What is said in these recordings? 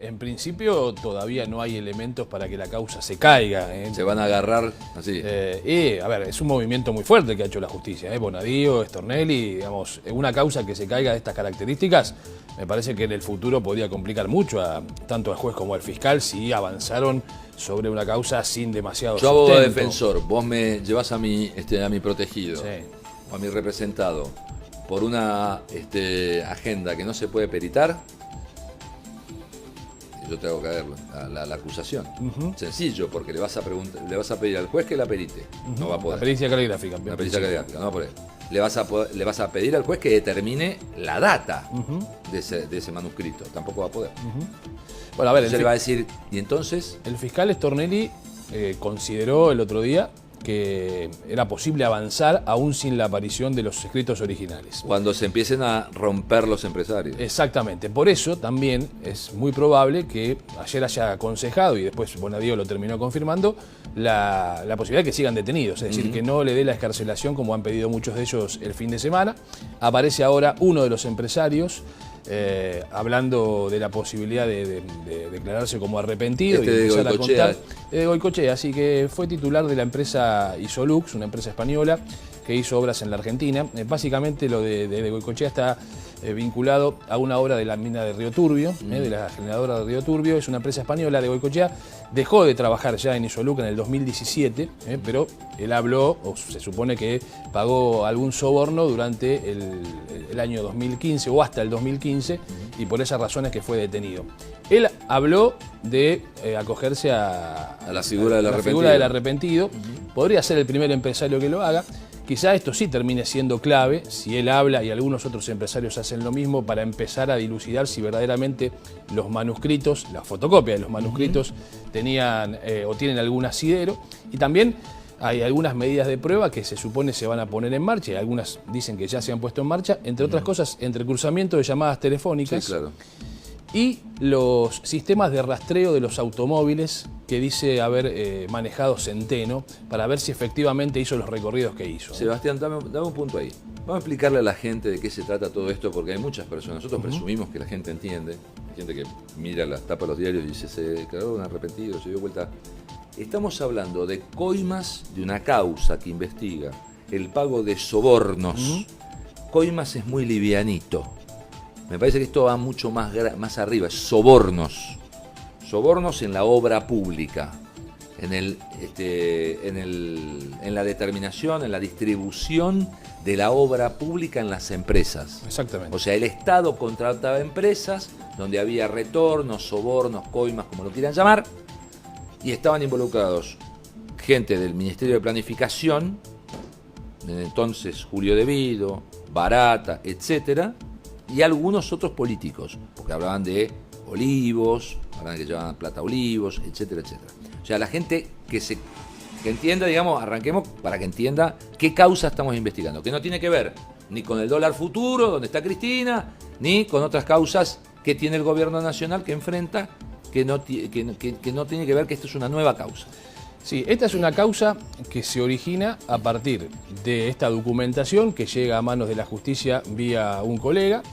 En principio todavía no hay elementos para que la causa se caiga. Se van a agarrar así. A ver, es un movimiento muy fuerte que ha hecho la justicia. Bonadío, Stornelli, digamos, una causa que se caiga de estas características, me parece que en el futuro podría complicar mucho tanto al juez como al fiscal si avanzaron sobre una causa sin demasiado Yo, abogado sustento. defensor, vos me llevás a mi protegido, Sí. o a mi representado, por una agenda que no se puede peritar, yo te hago caer la acusación. Sencillo, porque le vas a pedir al juez que la perite. No va a poder. La pericia caligráfica. La pericia caligráfica, no va a poder. Le vas a pedir al juez que determine la data de ese manuscrito. Tampoco va a poder. Bueno, a ver, Entonces le va a decir, ¿y entonces? El fiscal Stornelli consideró el otro día que era posible avanzar aún sin la aparición de los escritos originales. Cuando se empiecen a romper los empresarios. Exactamente, por eso también es muy probable que ayer haya aconsejado, y después Bonadío lo terminó confirmando, la posibilidad de que sigan detenidos, es decir, que no le dé la excarcelación como han pedido muchos de ellos el fin de semana. Aparece ahora uno de los empresarios hablando de la posibilidad de declararse como arrepentido y empezar a contar. Goicoechea, así que fue titular de la empresa Isolux, una empresa española que hizo obras en la Argentina. Básicamente lo de Goicoechea está vinculado a una obra de la mina de Río Turbio, de la generadora de Río Turbio. Es una empresa española de Goicoechea. Dejó de trabajar ya en Isolux en el 2017, pero él habló, o se supone que pagó algún soborno durante el año 2015 o hasta el 2015, y por esas razones que fue detenido. Él habló de acogerse a la figura del arrepentido. Podría ser el primer empresario que lo haga. Quizá esto sí termine siendo clave, si él habla y algunos otros empresarios hacen lo mismo, para empezar a dilucidar si verdaderamente los manuscritos, la fotocopia de los manuscritos, tenían o tienen algún asidero. Y también hay algunas medidas de prueba que se supone se van a poner en marcha, y algunas dicen que ya se han puesto en marcha, entre otras cosas, entrecruzamiento de llamadas telefónicas. Sí, claro. Y los sistemas de rastreo de los automóviles que dice haber manejado Centeno, para ver si efectivamente hizo los recorridos que hizo. Sebastián, dame un punto ahí. Vamos a explicarle a la gente de qué se trata todo esto, porque hay muchas personas. Nosotros presumimos que la gente entiende. Hay gente que mira las tapas de los diarios y dice, se declaró un arrepentido, se dio vuelta. Estamos hablando de coimas de una causa que investiga el pago de sobornos. Coimas es muy livianito. Me parece que esto va mucho más arriba, sobornos. Sobornos en la obra pública, en la determinación, en la distribución de la obra pública en las empresas. Exactamente. O sea, el Estado contrataba empresas donde había retornos, sobornos, coimas, como lo quieran llamar, y estaban involucrados gente del Ministerio de Planificación, entonces Julio De Vido, Barata, etcétera, y algunos otros políticos, porque hablaban de olivos, hablaban de que llevaban plata a olivos, etcétera, etcétera. O sea, la gente que entienda, digamos, arranquemos para que entienda qué causa estamos investigando, que no tiene que ver ni con el dólar futuro, donde está Cristina, ni con otras causas que tiene el gobierno nacional que enfrenta, que no tiene que ver, que esto es una nueva causa. Sí, esta es una causa que se origina a partir de esta documentación que llega a manos de la justicia vía un colega.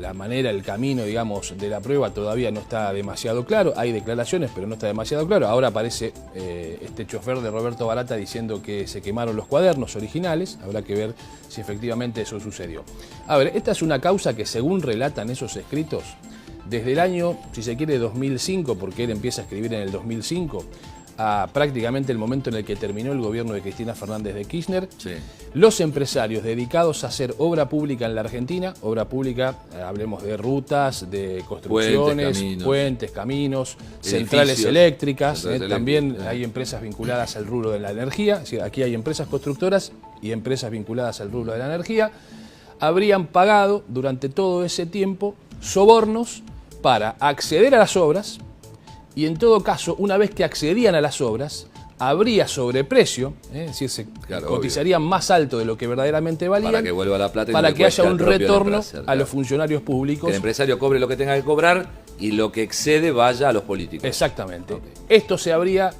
La manera, el camino, digamos, de la prueba todavía no está demasiado claro. Hay declaraciones, pero no está demasiado claro. Ahora aparece este chofer de Roberto Barata diciendo que se quemaron los cuadernos originales. Habrá que ver si efectivamente eso sucedió. A ver, esta es una causa que, según relatan esos escritos, desde el año, si se quiere, 2005, porque él empieza a escribir en el 2005, a prácticamente el momento en el que terminó el gobierno de Cristina Fernández de Kirchner, Sí. Los empresarios dedicados a hacer obra pública en la Argentina, obra pública, hablemos de rutas, de construcciones, puentes, caminos, centrales eléctricas, también hay empresas vinculadas al rubro de la energía, aquí hay empresas constructoras y empresas vinculadas al rubro de la energía, habrían pagado durante todo ese tiempo sobornos para acceder a las obras. Y en todo caso, una vez que accedían a las obras, habría sobreprecio, es decir, se cotizarían más alto de lo que verdaderamente valían, para que vuelva la plata y para no que haya un retorno a los funcionarios públicos. Que el empresario cobre lo que tenga que cobrar y lo que excede vaya a los políticos. Exactamente. Okay. Esto se habría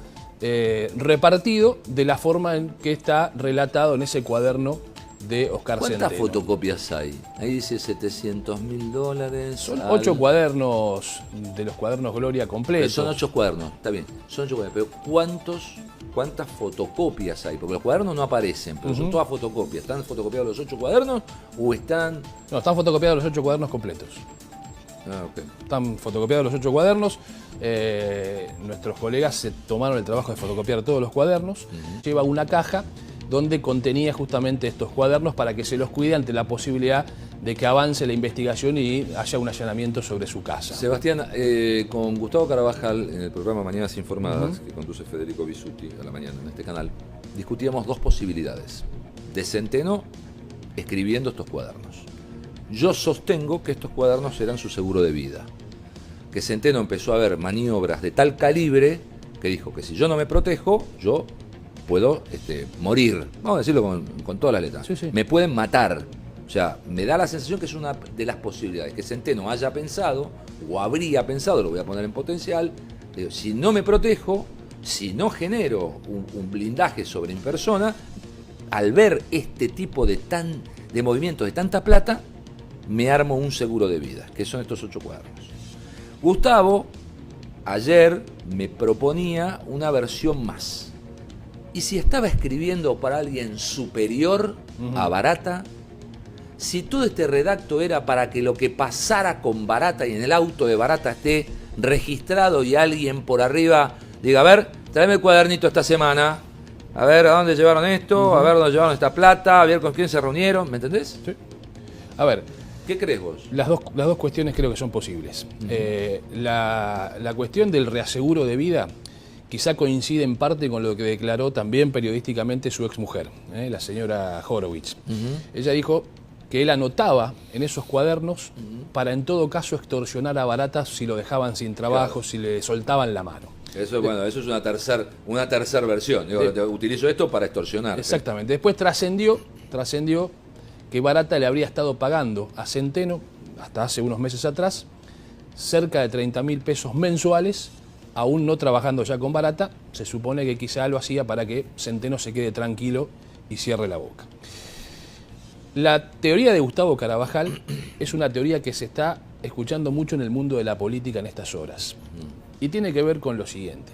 repartido de la forma en que está relatado en ese cuaderno de Oscar Centeno. ¿Cuántas fotocopias hay? Ahí dice $700.000. Son 8 cuadernos, de los cuadernos Gloria completos. Son 8 cuadernos, está bien. Son 8 cuadernos, pero ¿cuántas fotocopias hay? Porque los cuadernos no aparecen, pero son todas fotocopias. ¿Están fotocopiados los 8 cuadernos o están...? No, están fotocopiados los 8 cuadernos completos. Ah, ok. Están fotocopiados los 8 cuadernos. Nuestros colegas se tomaron el trabajo de fotocopiar todos los cuadernos. Lleva una caja donde contenía justamente estos cuadernos para que se los cuide ante la posibilidad de que avance la investigación y haya un allanamiento sobre su casa. Sebastián, con Gustavo Carabajal en el programa Mañanas Informadas, que conduce Federico Bisutti a la mañana en este canal, discutíamos dos posibilidades de Centeno escribiendo estos cuadernos. Yo sostengo que estos cuadernos eran su seguro de vida, que Centeno empezó a ver maniobras de tal calibre que dijo que si yo no me protejo, yo puedo morir. Vamos a decirlo con todas las letras. Sí, sí. Me pueden matar. O sea, me da la sensación que es una de las posibilidades, que Centeno haya pensado, o habría pensado, lo voy a poner en potencial, si no me protejo, si no genero un blindaje sobre mi persona, al ver este tipo de movimientos de tanta plata, me armo un seguro de vida, que son estos 8 cuadernos. Gustavo, ayer me proponía una versión más. ¿Y si estaba escribiendo para alguien superior a Barata? Si todo este redacto era para que lo que pasara con Barata y en el auto de Barata esté registrado y alguien por arriba diga, a ver, tráeme el cuadernito esta semana, a ver a dónde llevaron esto, a ver dónde llevaron esta plata, a ver con quién se reunieron, ¿me entendés? Sí. A ver, ¿qué crees vos? las dos cuestiones creo que son posibles. La cuestión del reaseguro de vida quizá coincide en parte con lo que declaró también periodísticamente su exmujer, la señora Horowitz. Ella dijo que él anotaba en esos cuadernos para en todo caso extorsionar a Barata si lo dejaban sin trabajo, claro, si le soltaban la mano. Eso, bueno, eso es una tercera versión. Digo, utilizo esto para extorsionar. Exactamente. Después trascendió que Barata le habría estado pagando a Centeno, hasta hace unos meses atrás, cerca de 30.000 pesos mensuales, aún no trabajando ya con Barata. Se supone que quizá lo hacía para que Centeno se quede tranquilo y cierre la boca. La teoría de Gustavo Carabajal es una teoría que se está escuchando mucho en el mundo de la política en estas horas. Y tiene que ver con lo siguiente.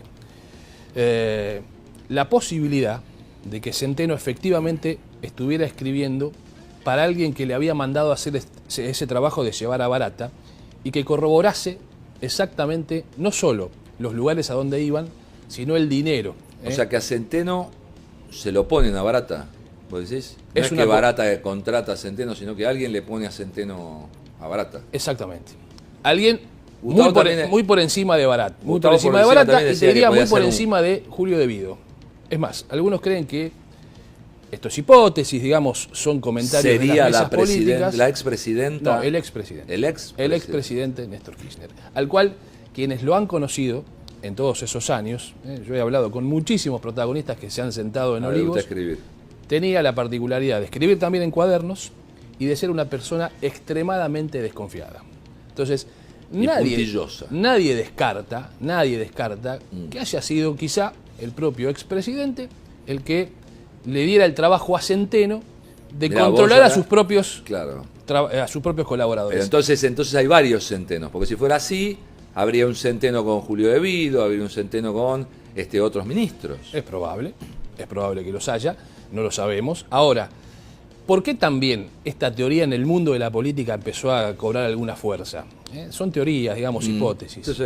La posibilidad de que Centeno efectivamente estuviera escribiendo para alguien que le había mandado a hacer ese trabajo de llevar a Barata y que corroborase exactamente no solo los lugares a donde iban, sino el dinero. O sea que a Centeno se lo ponen a Barata, ¿vos decís? No es que Barata contrata a Centeno, sino que alguien le pone a Centeno a Barata. Exactamente. Alguien muy por encima de Barata. Muy por encima de Barata y te diría muy por encima de Julio De Vido. Es más, algunos creen que estos hipótesis, digamos, son comentarios de las mesas políticas. ¿La expresidenta? No, el expresidente. El expresidente Néstor Kirchner. Al cual quienes lo han conocido en todos esos años, yo he hablado con muchísimos protagonistas que se han sentado en Olivos, tenía la particularidad de escribir también en cuadernos y de ser una persona extremadamente desconfiada. Entonces, nadie descarta que haya sido quizá el propio expresidente el que le diera el trabajo a Centeno de controlar a sus propios colaboradores. Pero entonces hay varios Centenos, porque si fuera así, habría un Centeno con Julio De Vido, habría un Centeno con otros ministros. Es probable que los haya, no lo sabemos. Ahora, ¿por qué también esta teoría en el mundo de la política empezó a cobrar alguna fuerza? Son teorías, digamos, hipótesis. Sí.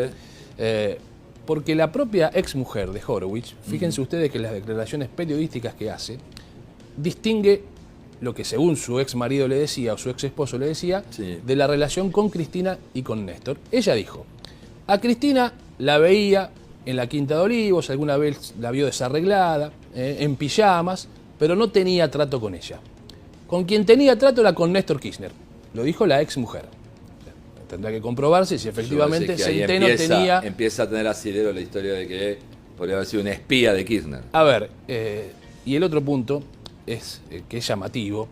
Porque la propia exmujer de Horowitz, fíjense ustedes que las declaraciones periodísticas que hace, distingue lo que según su ex marido le decía o su ex esposo le decía, de la relación con Cristina y con Néstor. Ella dijo, a Cristina la veía en la Quinta de Olivos, alguna vez la vio desarreglada, en pijamas, pero no tenía trato con ella. Con quien tenía trato era con Néstor Kirchner, lo dijo la exmujer. Tendrá que comprobarse si efectivamente Centeno empieza a tener asidero la historia de que podría haber sido una espía de Kirchner. A ver, y el otro punto es que es llamativo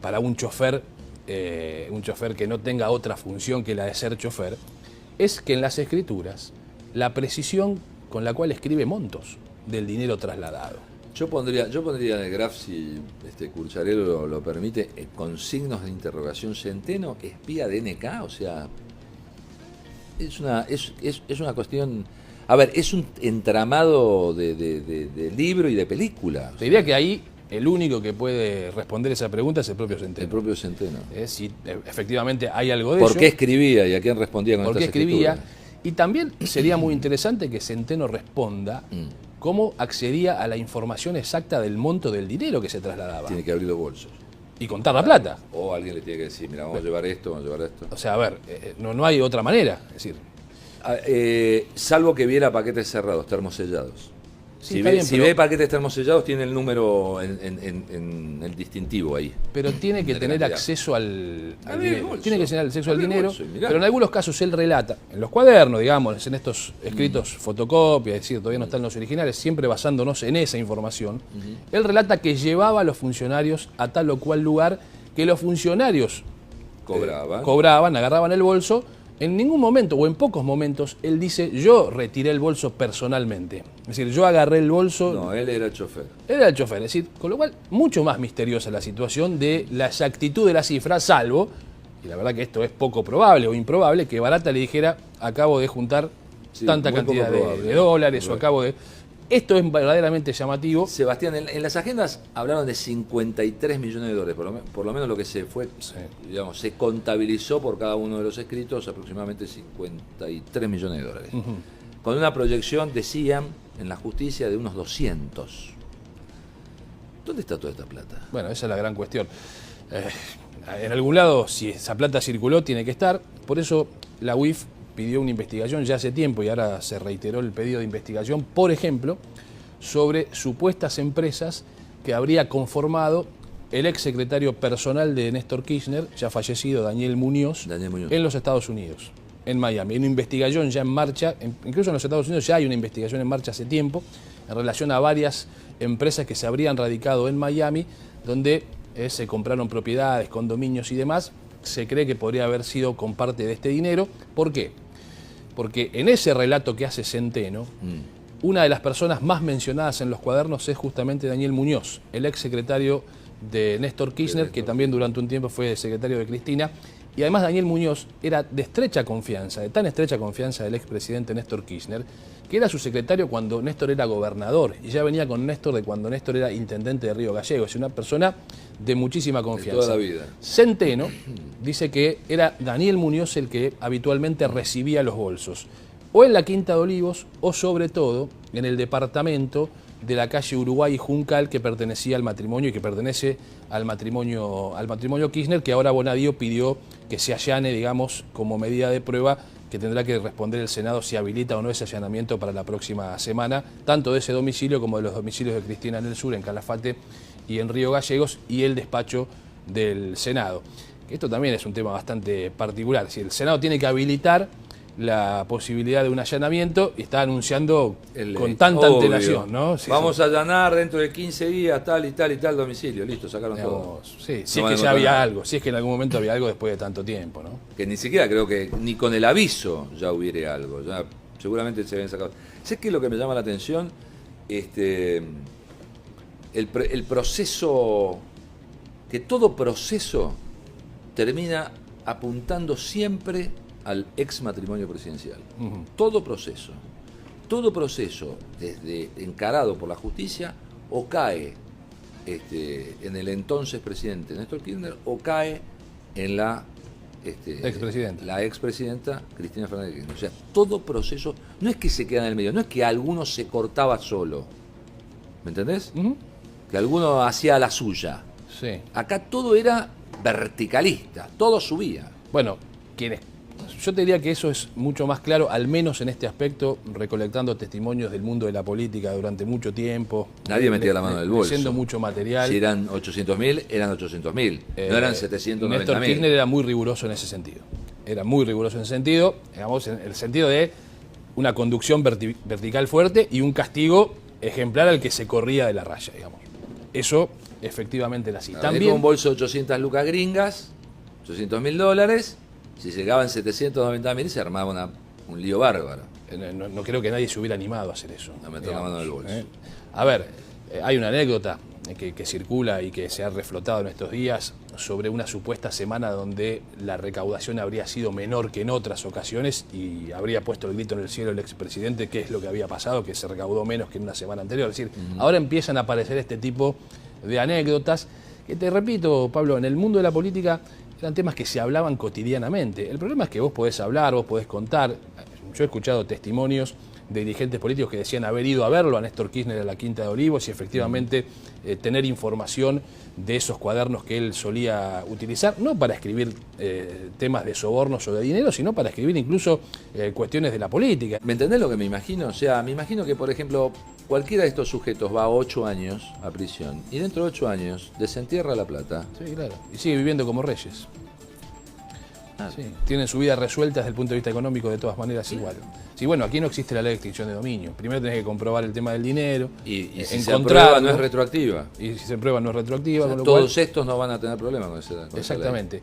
para un chofer que no tenga otra función que la de ser chofer, es que en las escrituras la precisión con la cual escribe montos del dinero trasladado. Yo pondría en el graph, si Curciarello lo permite, con signos de interrogación, Centeno, espía de NK, o sea, es una cuestión... A ver, es un entramado de libro y de película. Te diría que ahí el único que puede responder esa pregunta es el propio Centeno. El propio Centeno. Si efectivamente hay algo de ¿Por ello. qué escribía y a quién respondía con ¿Por qué estas escribía? escrituras? Y también sería muy interesante que Centeno responda cómo accedía a la información exacta del monto del dinero que se trasladaba. Tiene que abrir los bolsos. Y contar la plata. O alguien le tiene que decir, mira, vamos a llevar esto, vamos a llevar esto. O sea, a ver, no hay otra manera. Es decir, Salvo que viera paquetes cerrados, termosellados. sí, Si, está ve, bien, si pero- ve paquetes termosellados, tiene el número en el distintivo ahí. pero tiene que De tener cantidad. acceso al Abrir el dinero. bolso. Tiene que tener acceso al Abrir el dinero. bolso y mirá. Pero en algunos casos él relata, en los cuadernos, digamos, en estos escritos fotocopias, es decir, todavía no están los originales, siempre basándonos en esa información, él relata que llevaba a los funcionarios a tal o cual lugar, que los funcionarios Cobraban. agarraban el bolso. En ningún momento, o en pocos momentos, él dice, yo retiré el bolso personalmente. Es decir, yo agarré el bolso... No, él era el chofer. Era el chofer, es decir, con lo cual, mucho más misteriosa la situación de la exactitud de la cifra, salvo, y la verdad que esto es poco probable o improbable, que Barata le dijera, acabo de juntar Sí, tanta muy cantidad poco probable. de dólares, Muy o acabo de... Esto es verdaderamente llamativo. Sebastián, en las agendas hablaron de 53 millones de dólares, por lo menos lo que se fue, Sí. digamos, se contabilizó por cada uno de los escritos aproximadamente 53 millones de dólares. Con una proyección, decían, en la justicia de unos 200. ¿Dónde está toda esta plata? Bueno, esa es la gran cuestión. En algún lado, si esa plata circuló, tiene que estar. Por eso la UIF pidió una investigación ya hace tiempo y ahora se reiteró el pedido de investigación, por ejemplo, sobre supuestas empresas que habría conformado el ex secretario personal de Néstor Kirchner, ya fallecido, Daniel Muñoz, en los Estados Unidos, en Miami. Hay una investigación ya en marcha, incluso en los Estados Unidos ya hay una investigación en marcha hace tiempo, en relación a varias empresas que se habrían radicado en Miami, donde se compraron propiedades, condominios y demás. Se cree que podría haber sido con parte de este dinero. ¿Por qué? Porque en ese relato que hace Centeno, una de las personas más mencionadas en los cuadernos es justamente Daniel Muñoz, el ex secretario de Néstor Kirchner, que también durante un tiempo fue secretario de Cristina. Y además Daniel Muñoz era de estrecha confianza, de tan estrecha confianza del expresidente Néstor Kirchner, que era su secretario cuando Néstor era gobernador, y ya venía con Néstor de cuando Néstor era intendente de Río Gallegos, es una persona de muchísima confianza. De toda la vida. Centeno dice que era Daniel Muñoz el que habitualmente recibía los bolsos, o en la Quinta de Olivos, o sobre todo en el departamento de la calle Uruguay y Juncal, que pertenecía al matrimonio y que pertenece al matrimonio Kirchner, que ahora Bonadío pidió que se allane, digamos, como medida de prueba, que tendrá que responder el Senado si habilita o no ese allanamiento para la próxima semana, tanto de ese domicilio como de los domicilios de Cristina en el sur, en Calafate y en Río Gallegos, y el despacho del Senado. Esto también es un tema bastante particular. Si el Senado tiene que habilitar la posibilidad de un allanamiento y está anunciando con tanta antelación, ¿no? Sí, vamos a allanar dentro de 15 días tal y tal y tal domicilio. Listo, sacaron todo. Sí, si No es que van a ya había nada. algo, si es que en algún momento había algo después de tanto tiempo, ¿no? Que ni siquiera creo que ni con el aviso ya hubiera algo. Ya seguramente se habían sacado. ¿Sabes qué es lo que me llama la atención? El proceso, que todo proceso termina apuntando siempre al ex matrimonio presidencial. Todo proceso, desde encarado por la justicia, o cae en el entonces presidente Néstor Kirchner, o cae en la expresidenta Cristina Fernández de Kirchner. O sea, todo proceso, no es que se queda en el medio, no es que alguno se cortaba solo, ¿me entendés? Que alguno hacía la suya. Sí. Acá todo era verticalista, todo subía. Bueno, yo te diría que eso es mucho más claro, al menos en este aspecto, recolectando testimonios del mundo de la política durante mucho tiempo. Nadie metía la mano en el bolso. Haciendo mucho material. Si eran 800.000, eran 800.000. No eran 790.000. Néstor Kirchner era muy riguroso en ese sentido. Era muy riguroso en ese sentido, digamos, en el sentido de una conducción vertical fuerte y un castigo ejemplar al que se corría de la raya, digamos. Eso efectivamente era así. También un bolso de 800 lucas gringas, 800.000 dólares. Si llegaban 790.000 se armaba un lío bárbaro. No creo que nadie se hubiera animado a hacer eso. A meter la mano en el bolso. A ver, Hay una anécdota que circula y que se ha reflotado en estos días sobre una supuesta semana donde la recaudación habría sido menor que en otras ocasiones y habría puesto el grito en el cielo el expresidente qué es lo que había pasado, que se recaudó menos que en una semana anterior. Es decir, ahora empiezan a aparecer este tipo de anécdotas que, te repito, Pablo, en el mundo de la política eran temas que se hablaban cotidianamente. El problema es que vos podés hablar, vos podés contar. Yo he escuchado testimonios de dirigentes políticos que decían haber ido a verlo a Néstor Kirchner a la Quinta de Olivos y efectivamente tener información de esos cuadernos que él solía utilizar, no para escribir temas de sobornos o de dinero, sino para escribir incluso cuestiones de la política. ¿Me entendés lo que me imagino? O sea, me imagino que, por ejemplo, cualquiera de estos sujetos va a 8 años a prisión y dentro de 8 años desentierra la plata. Sí, claro. Y sigue viviendo como reyes. Ah, Sí, tienen su vida resuelta desde el punto de vista económico de todas maneras igual. Sí, bueno, aquí no existe la ley de extinción de dominio. Primero tenés que comprobar el tema del dinero, y si se aprueba no es retroactiva. Y si se prueba no es retroactiva. O sea, con lo todos cual, estos no van a tener problemas con esa ley. exactamente.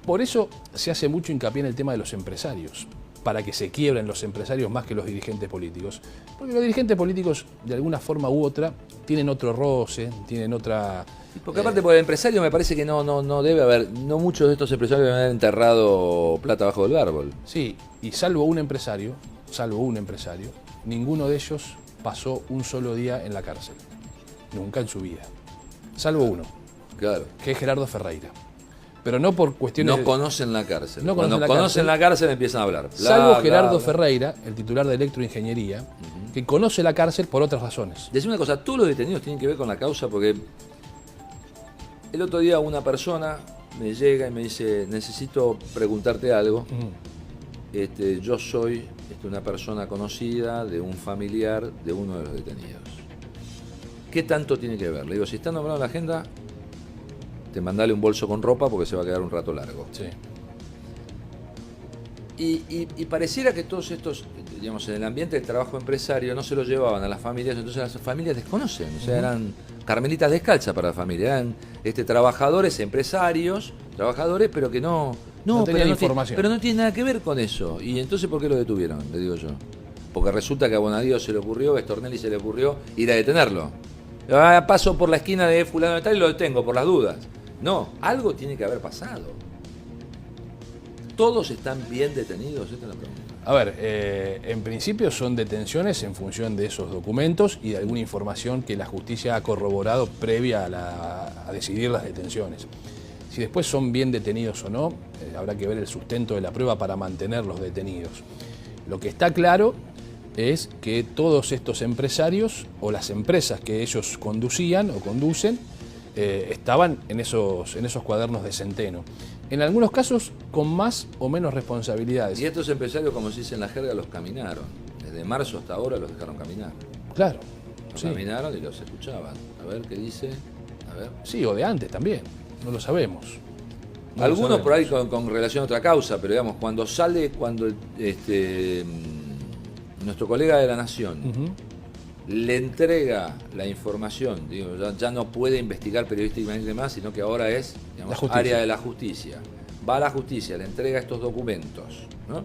Por eso se hace mucho hincapié en el tema de los empresarios, para que se quiebren los empresarios más que los dirigentes políticos. Porque los dirigentes políticos, de alguna forma u otra, tienen otro roce, tienen otra... Porque aparte por el empresario me parece que no debe haber, no muchos de estos empresarios deben haber enterrado plata bajo el árbol. Sí, y salvo un empresario, ninguno de ellos pasó un solo día en la cárcel. Nunca en su vida. Salvo uno, Claro. que es Gerardo Ferreira. Pero no por cuestiones... No conocen la cárcel. No Cuando conocen la cárcel empiezan a hablar. Salvo Gerardo Ferreira, el titular de Electroingeniería, que conoce la cárcel por otras razones. Decime una cosa, todos los detenidos tienen que ver con la causa porque el otro día una persona me llega y me dice, necesito preguntarte algo. Yo soy una persona conocida de un familiar de uno de los detenidos. ¿Qué tanto tiene que ver? Le digo, si está nombrado en la agenda, te mandale un bolso con ropa porque se va a quedar un rato largo. Sí. Y pareciera que todos estos, digamos, en el ambiente del trabajo empresario no se lo llevaban a las familias, entonces las familias desconocen, o sea, eran carmelitas descalzas para la familia, eran trabajadores, empresarios, trabajadores, pero que no tenían información. pero no tiene nada que ver con eso. Y entonces, ¿por qué lo detuvieron? Le digo yo. Porque resulta que a Bonadío se le ocurrió, a Stornelli se le ocurrió ir a detenerlo. Paso por la esquina de fulano de tal y lo detengo por las dudas. No, algo tiene que haber pasado. ¿Todos están bien detenidos? Esta es la pregunta. A ver, en principio son detenciones en función de esos documentos y de alguna información que la justicia ha corroborado previa a decidir las detenciones. Si después son bien detenidos o no, habrá que ver el sustento de la prueba para mantenerlos detenidos. Lo que está claro es que todos estos empresarios o las empresas que ellos conducían o conducen estaban en esos cuadernos de Centeno. En algunos casos con más o menos responsabilidades. Y estos empresarios, como se dice en la jerga, los caminaron. Desde marzo hasta ahora los dejaron caminar. Claro. Los Sí. caminaron y los escuchaban. A ver qué dice. A ver. Sí, o de antes también. No lo sabemos. No lo Algunos por ahí sabemos. con relación a otra causa, pero digamos, cuando nuestro colega de La Nación le entrega la información, digo, ya no puede investigar periodísticamente más, sino que ahora es, digamos, La justicia. área de la justicia. Va a la justicia, le entrega estos documentos, ¿no?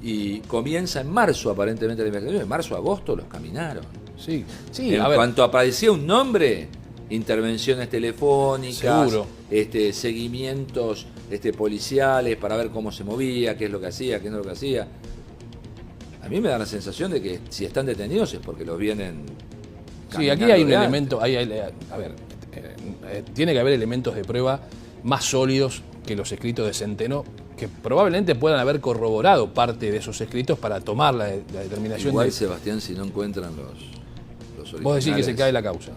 Y comienza en marzo aparentemente la investigación, en marzo, agosto los caminaron. Sí, sí, En a ver. cuanto aparecía un nombre, intervenciones telefónicas, Seguro. Seguimientos policiales para ver cómo se movía, qué es lo que hacía, qué no es lo que hacía. A mí me da la sensación de que si están detenidos es porque los vienen Sí, aquí caminando hay un de antes. elemento, a ver, tiene que haber elementos de prueba más sólidos que los escritos de Centeno, que probablemente puedan haber corroborado parte de esos escritos para tomar la determinación Igual, de... Sebastián, si no encuentran los originales. Vos decís que se cae la causa.